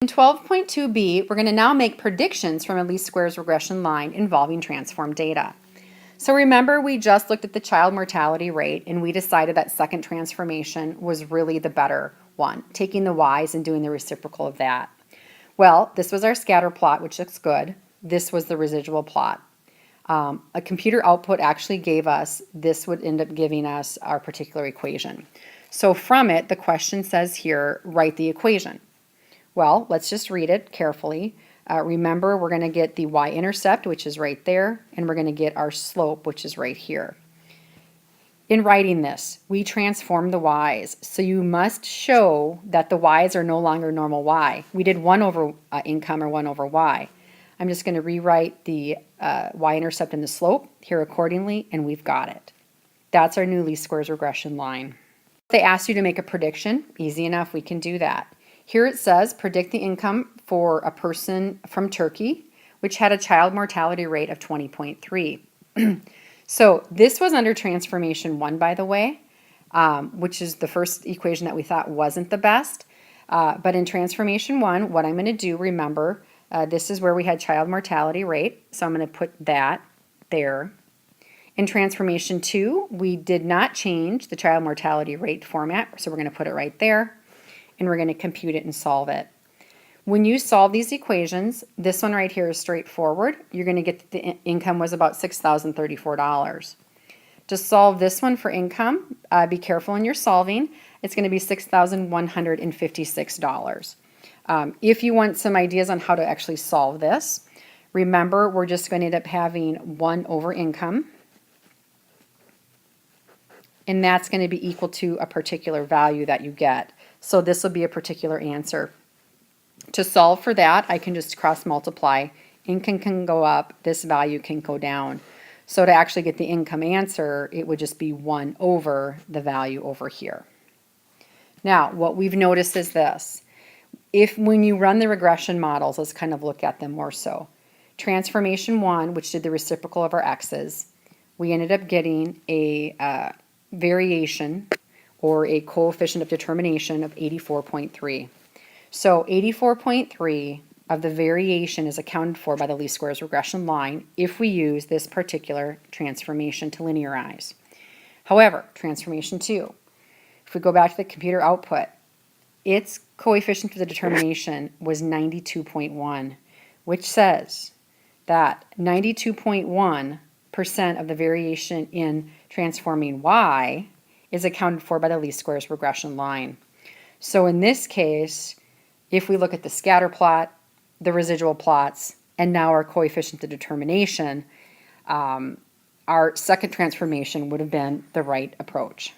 In 12.2b, we're going to now make predictions from a least squares regression line involving transform data. So remember, we just looked at the child mortality rate and we decided that second transformation was really the better one, taking the y's and doing the reciprocal of that. Well, this was our scatter plot, which looks good. This was the residual plot. A computer output actually gave us, this would end up giving us our particular equation. So from it, the question says here, write the equation. Well, let's just read it carefully. Remember, we're going to get the y-intercept, which is right there, and we're going to get our slope, which is right here. In writing this, we transform the y's, so you must show that the y's are no longer normal y. We did 1 over income or 1 over y. I'm just going to rewrite the y-intercept and the slope here accordingly, and we've got it. That's our new least squares regression line. If they ask you to make a prediction, easy enough, we can do that. Here it says, predict the income for a person from Turkey, which had a child mortality rate of 20.3. So this was under transformation 1, by the way, which is the first equation that we thought wasn't the best. But in transformation 1, what I'm going to do, remember, this is where we had child mortality rate, so I'm going to put that there. In transformation 2, we did not change the child mortality rate format, so we're going to put it right there. And we're going to compute it and solve it. When you solve these equations, this one right here is straightforward. You're going to get that the income was about $6,034. To solve this one for income, be careful in your solving. It's going to be $6,156. If you want some ideas on how to actually solve this, remember we're just going to end up having 1 over income. And that's going to be equal to a particular value that you get. So this will be a particular answer. To solve for that, I can just cross multiply. Income can go up, this value can go down. So to actually get the income answer, it would just be 1 over the value over here. Now, what we've noticed is this. When you run the regression models, let's kind of look at them more so. Transformation 1, which did the reciprocal of our x's, we ended up getting a variation or a coefficient of determination of 84.3. So 84.3 of the variation is accounted for by the least squares regression line if we use this particular transformation to linearize. However, transformation 2, if we go back to the computer output, its coefficient for the determination was 92.1, which says that 92.1% of the variation in transforming y is accounted for by the least squares regression line. So in this case, if we look at the scatter plot, the residual plots, and now our coefficient of determination, our second transformation would have been the right approach.